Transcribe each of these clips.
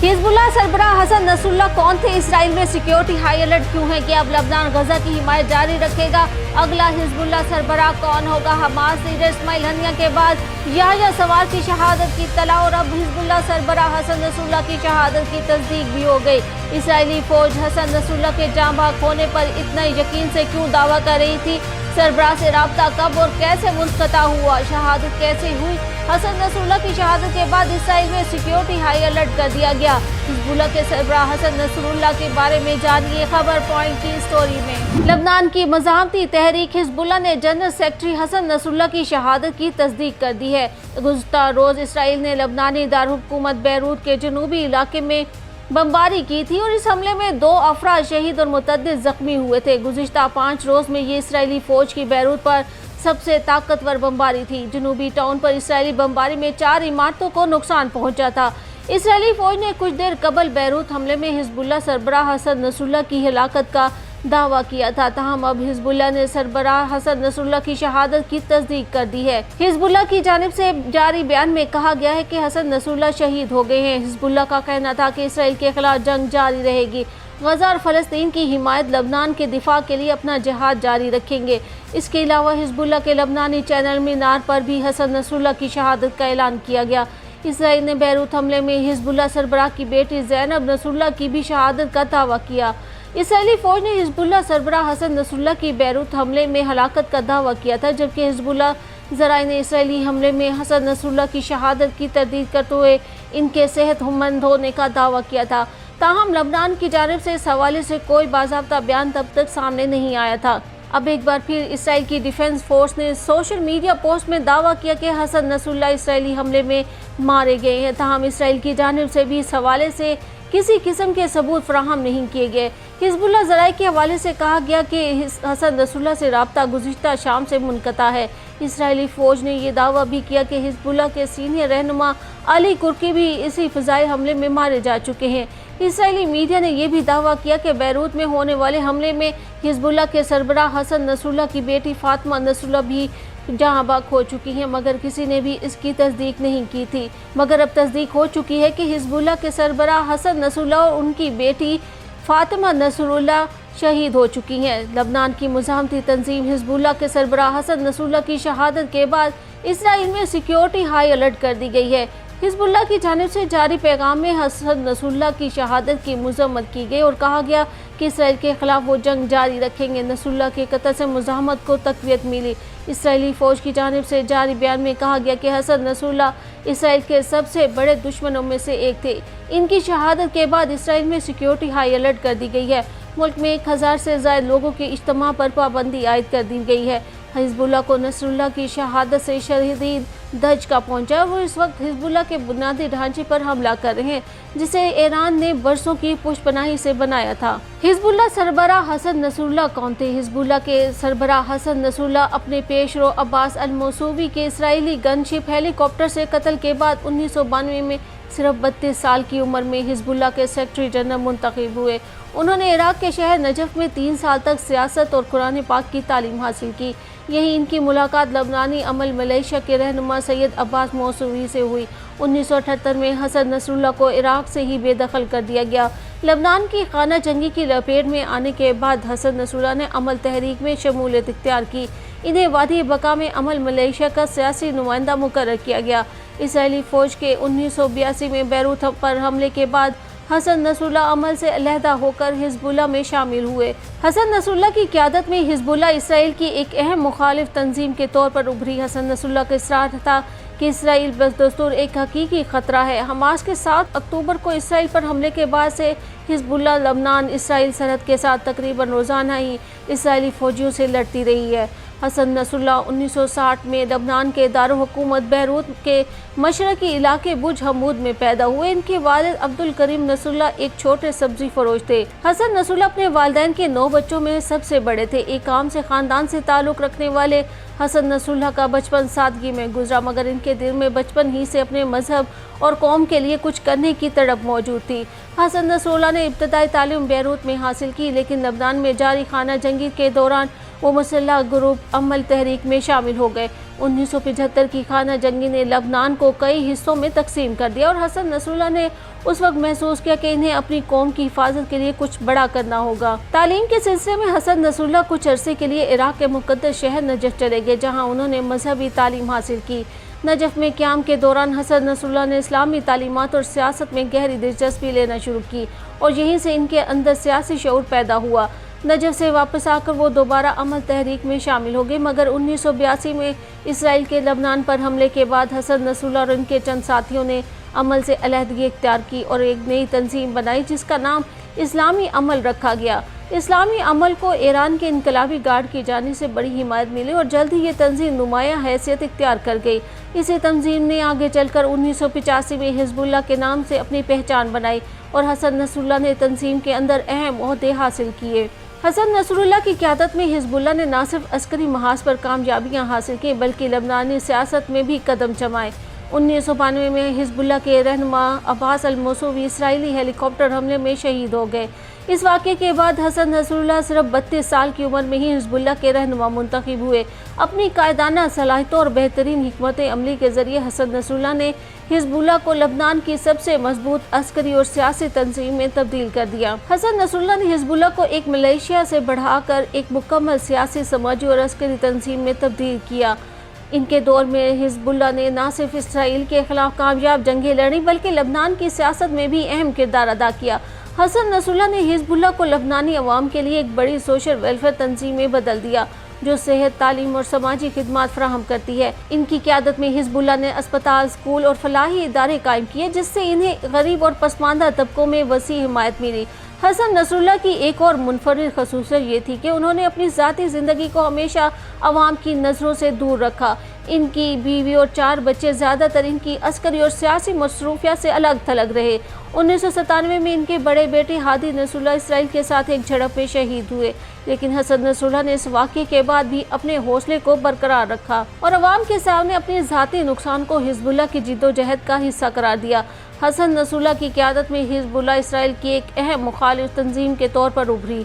Hezbollah सरबराह Hasan Nasrallah कौन थे? Israel में सिक्योरिटी हाई अलर्ट क्यों है? कि अब लबनान गजा की हिमायत जारी रखेगा? अगला हिजबुल्लाह सरबराह कौन होगा? हमास लीडर इस्माइल हनिया के बाद याह्या सवार की शहादत की इत्तला और अब हिजबुल्लाह सरबराह हसन नसरुल्लाह की शहादत की तस्दीक भी हो गई। इसराइली फौज हसन नसरुल्लाह के जाँ भाग होने पर इतना यकीन से क्यों दावा कर रही थी? सरबराह से राब्ता कब और कैसे मुनक़ता हुआ? शहादत कैसे हुई? हसन नसरुल्लाह की शहादत के बाद इसराइल में सिक्योरिटी हाई अलर्ट कर दिया गया। हिजबुल्लाह के सरबराह हसन नसरुल्लाह के बारे में जानिए खबर पॉइंट की स्टोरी में। लबनान की मज़ाहमती तहरीक हिजबुल्लाह ने जनरल सेक्रेटरी हसन नसरुल्लाह की शहादत की तस्दीक कर दी है। गुज़श्ता रोज़ इसराइल ने लबनानी दारहुकूमत बैरूत के जनूबी इलाके में बमबारी की थी और इस हमले में 2 अफराद शहीद और मुतअद्दिद जख्मी हुए थे। गुज़िश्ता 5 रोज़ में ये इसराइली फ़ौज की बैरूत पर सबसे ताकतवर बमबारी थी। जनूबी टाउन पर इसराइली बमबारी में 4 इमारतों को नुकसान पहुंचा था। इसराइली फ़ौज ने कुछ देर कबल बैरूत हमले में हिजबुल्लाह सरबराह हसन नसरुल्लाह की हिलाकत का दावा किया था। ताहम अब हिजबुल्लाह ने सरबराह हसन नसरुल्लाह की शहादत की तस्दीक कर दी है। हिजबुल्लाह की जानिब से जारी बयान में कहा गया है कि हसन नसरुल्लाह शहीद हो गए हैं। हिजबुल्लाह का कहना था कि इसराइल के खिलाफ जंग जारी रहेगी। गजा और फ़लस्तीन की हिमायत, लबनान के दिफा के लिए अपना जिहाद जारी रखेंगे। इसके अलावा हिजबुल्लाह के लबनानी चैनल मीनार पर भी हसन नसरुल्लाह की शहादत का ऐलान किया गया। इसराइल ने बैरूत हमले में हिजबुल्लाह सरबराह की बेटी ज़ैनब नसरुल्लाह की भी शहादत का दावा किया। इसराइली फ़ौज ने हिजबुल्लाह सरबराह हसन नसरुल्लाह की बैरूत हमले में हलाकत का दावा किया था, जबकि हिजबुल्लाह ज़राए ने इसराइली हमले में हसन नसरुल्लाह की शहादत की तरदीद करते हुए इनके सेहतमंद होने का दावा किया था। ताहम लबनान की जानिब से इस हवाले से कोई बाज़ाब्ता बयान तब तक सामने नहीं आया था। अब एक बार फिर इसराइल की डिफेंस फोर्स ने सोशल मीडिया पोस्ट में दावा किया कि हसन नसरुल्लाह इसराइली हमले में मारे गए हैं। ताहम इसराइल की जानिब से भी इस हवाले से किसी किस्म के सबूत फराहम नहीं किए गए। हिजबुल्लाह ज़राए के हवाले से कहा गया कि हसन नसरुल्लाह से राब्ता गुज़िश्ता शाम से मुनक़ता है। इसराइली फ़ौज ने यह दावा भी किया कि हिजबुल्लाह के सीनियर रहनुमा अली कुर्की भी इसी फ़िज़ाई हमले में मारे जा चुके हैं। इसराइली मीडिया ने यह भी दावा किया कि बैरूत में होने वाले हमले में हिजबुल्लाह के सरबराह हसन नसरुल्लाह की बेटी फातिमा नसरुल्लाह भी जहाँ बाग हो चुकी हैं, मगर किसी ने भी इसकी तस्दीक नहीं की थी। मगर अब तस्दीक हो चुकी है कि हिजबुल्लाह के सरबराह हसन नसरुल्लाह और उनकी बेटी फातिमा नसरुल्लाह शहीद हो चुकी हैं। लबनान की मुज़ाहमती तंजीम हिजबुल्लाह के सरबराह हसन नसरुल्लाह की शहादत के बाद इसराइल में सिक्योरिटी हाई अलर्ट कर दी गई है। हिजबुल्लाह की जानिब से जारी पैगाम में हसन नसरुल्लाह की शहादत की मज़म्मत की गई और कहा गया कि इसराइल के खिलाफ वो जंग जारी रखेंगे। नसरुल्लाह के कत्ल से मुज़ाहमत को तक़वियत मिली। इसराइली फ़ौज की जानिब से जारी बयान में कहा गया कि हसन नसरुल्लाह इसराइल के सबसे बड़े दुश्मनों में से एक थे। इनकी शहादत के बाद इसराइल में सिक्योरिटी हाई अलर्ट कर दी गई है। मुल्क में 1000 से ज़ायद लोगों के इज्तिमा पर पाबंदी आयद कर दी गई है। हिजबुल्लाह को नसरुल्लाह की शहादत से शदीद धचका पहुंचा। वो इस वक्त हिजबुल्लाह के बुनियादी ढांचे पर हमला कर रहे हैं, जिसे ईरान ने बरसों की पुशपनाही से बनाया था। हिजबुल्लाह सरबराह हसन नसरुल्लाह कौन थे? हिजबुल्लाह के सरबराह हसन नसरुल्लाह अपने पेशरो अब्बास अल-मौसूवी के इसराइली गनशिप हेलीकॉप्टर से कत्ल के बाद 1992 में सिर्फ 32 साल की उम्र में हिजबुल्लाह के सेक्रेटरी जनरल मुंतखब हुए। उन्होंने इराक के शहर नजफ में 3 साल तक सियासत और कुरान पाक की तालीम हासिल की। यही इनकी मुलाकात लबनानी अमल मलेशिया के रहनुमा सैयद अब्बास मौसूवी से हुई। 1978 में हसन नसरुल्लाह को इराक से ही बेदखल कर दिया गया। लबनान की खाना जंगी की लपेट में आने के बाद हसन नसरुल्लाह ने अमल तहरीक में शमूलियत इख्तियार की। इन्हें वादी बका में अमल मलेशिया का सियासी नुमाइंदा मुकर्रर किया गया। इसराइली फ़ौज के 1982 में बैरूत पर हमले के बाद हसन नसरुल्लाह अमल से अलहदा होकर हिजबुल्लाह में शामिल हुए। हसन नसरुल्लाह की क़यादत में हिजबुल्लाह इसराइल की एक अहम मुखालिफ तंजीम के तौर पर उभरी। हसन नसरुल्लाह का इसरार था कि इसराइल बदस्तूर एक हकीकी ख़तरा है। हमास के 7 अक्टूबर को इसराइल पर हमले के बाद से हिजबुल्लाह लबनान इसराइल सरहद के साथ तकरीबन रोज़ाना ही इसराइली फ़ौजियों से लड़ती रही है। हसन नसरुल्लाह 1960 में लबनान के दारुल-हुकूमत बैरूत के मशरकी इलाके बुज हमूद में पैदा हुए। इनके वालिद अब्दुल करीम नसरुल्लाह एक छोटे सब्जी फरोश थे। हसन नसरुल्लाह अपने वालिदैन के 9 बच्चों में सबसे बड़े थे। एक आम से ख़ानदान से ताल्लुक़ रखने वाले हसन नसरुल्लाह का बचपन सादगी में गुजरा, मगर इनके दिल में बचपन ही से अपने मजहब और कौम के लिए कुछ करने की तड़प मौजूद थी। हसन नसरुल्लाह ने इब्तदाई तालीम बैरूत में हासिल की, लेकिन लबनान में जारी खाना जंगी के दौरान वो मुसल्लह ग्रुप अमल तहरीक में शामिल हो गए। 1975 की खाना जंगी ने लबनान को कई हिस्सों में तकसीम कर दिया और हसन नसरुल्लाह ने उस वक्त महसूस किया कि इन्हें अपनी कौम की हिफाजत के लिए कुछ बड़ा करना होगा। तालीम के सिलसिले में हसन नसरुल्लाह कुछ अरसे के लिए इराक के मुक़द्दस शहर नजफ चले गए, जहाँ उन्होंने मजहबी तालीम हासिल की। नजफ में क़याम के दौरान हसन नसरुल्लाह ने इस्लामी तालीमात और सियासत में गहरी दिलचस्पी लेना शुरू की और यहीं से इनके अंदर सियासी शऊर पैदा हुआ। नजफ से वापस आकर वो दोबारा अमल तहरीक में शामिल हो गए, मगर 1982 में इसराइल के लबनान पर हमले के बाद हसन नसरुल्लाह और उनके चंद साथियों ने अमल से अलहदगी इख्तियार की और एक नई तंजीम बनाई जिसका नाम इस्लामी अमल रखा गया। इस्लामी अमल को ईरान के इनकलाबी गार्ड की जानिब से बड़ी हिमायत मिली और जल्द ही ये तंजीम नुमायां हैसियत इख्तियार कर गई। इसी तंजीम ने आगे चलकर 1985 में हिजबुल्लाह के नाम से अपनी पहचान बनाई और हसन नसरुल्लाह ने तंजीम के अंदर अहम ओहदे हासिल किए। हसन नसरुल्लाह की क़यादत में हिजबुल्लाह ने न सिर्फ अस्करी महाज पर कामयाबियाँ हासिल की बल्कि लबनानी सियासत में भी कदम जमाए। 1992 में हिजबुल्लाह के रहनुमा अब्बास अल-मौसूवी इसराइली हेलीकॉप्टर हमले में शहीद हो गए। इस वाक़े के बाद हसन नसरुल्लाह सिर्फ 32 साल की उम्र में ही हिजबुल्लाह के रहनुमा मुंतखब हुए। अपनी कायदाना सलाहियतों और बेहतरीन हिकमत अमली के ज़रिए हसन नसरुल्लाह ने हिजबुल्लाह को लबनान की सबसे मजबूत अस्करी और सियासी तंजीम में तब्दील कर दिया। हसन नसरुल्लाह ने हिजबुल्लाह को एक मिलिशिया से बढ़ाकर एक मुकम्मल सियासी, समाजी और अस्करी तंजीम में तब्दील किया। इनके दौर में हिजबुल्लाह ने न सिर्फ इसराइल के खिलाफ कामयाब जंगें लड़ी बल्कि लबनान की सियासत में भी अहम किरदार अदा किया। हसन नसरुल्लाह ने हिजबुल्लाह को लबनानी अवाम के लिए एक बड़ी सोशल वेलफेयर तंजीम में बदल दिया जो सेहत, तालीम और समाजी खिदमात फराहम करती है। इनकी क़यादत में हिजबुल्लाह ने अस्पताल, स्कूल और फलाही इदारे कायम किए जिससे इन्हें गरीब और पसमानदा तबकों में वसी हिमायत मिली। हसन नसरुल्लाह की एक और मुनफरिद खसूसियत ये थी कि उन्होंने अपनी ज़ाती ज़िंदगी को हमेशा अवाम की नज़रों से दूर रखा। इनकी बीवी और 4 बच्चे ज़्यादातर इनकी अस्करी और सियासी मसरूफियत से अलग थलग रहे। 1997 में इनके बड़े बेटे हादी नसरुल्लाह इसराइल के साथ एक झड़प में शहीद हुए, लेकिन हसन नसरुल्लाह ने इस वाक़े के बाद भी अपने हौसले को बरकरार रखा और अवाम के सामने अपने ज़ाती नुकसान को हिजबुल्लाह की जिद्दोजहद का हिस्सा करार दिया। हसन नसरुल्लाह की क़यादत में हिजबुल्लाह इसराइल की एक अहम मुखालिफ तंजीम के तौर पर उभरी।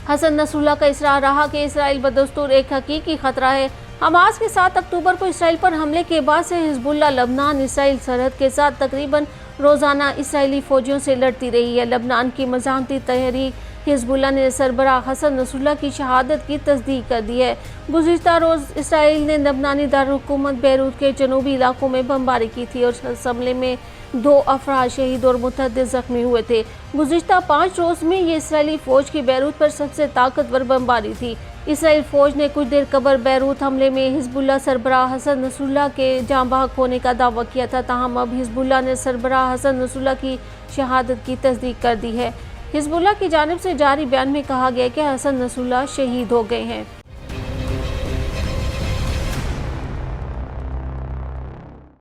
हसन नसरुल्लाह का इसरार रहा कि इसराइल बदस्तूर एक हकीकी खतरा है। हमास के 7 अक्टूबर को इसराइल पर हमले के बाद से हिजबुल्लाह लबनान इसराइल सरहद के साथ तकरीबन रोज़ाना इसराइली फ़ौजियों से लड़ती रही है। लबनान की मज़ाहमती तहरीक हिजबुल्लाह ने सरबराह हसन नसरुल्लाह की शहादत की तस्दीक कर दी है। गुज़िश्ता रोज़ इसराइल ने लबनानी दारुल-हुकूमत बैरूत के जनूबी इलाकों में बमबारी की थी और इस हमले में 2 अफराद शहीद और मुतअद्दिद ज़ख्मी हुए थे। गुज़िश्ता 5 रोज़ में ये इसराइली फ़ौज की बैरूत पर सबसे ताकतवर बमबारी थी। इसराइल फ़ौज ने कुछ देर कबल बैरूत हमले में हिजबुल्लाह सरबराह हसन नसरुल्लाह के जाँ बहक होने का दावा किया था, ताहम अब हिजबुल्लाह ने सरबराह हसन नसरुल्लाह की शहादत की तस्दीक कर दी है। हिजबुल्लाह की जानिब से जारी बयान में कहा गया कि हसन नसरुल्लाह शहीद हो गए हैं।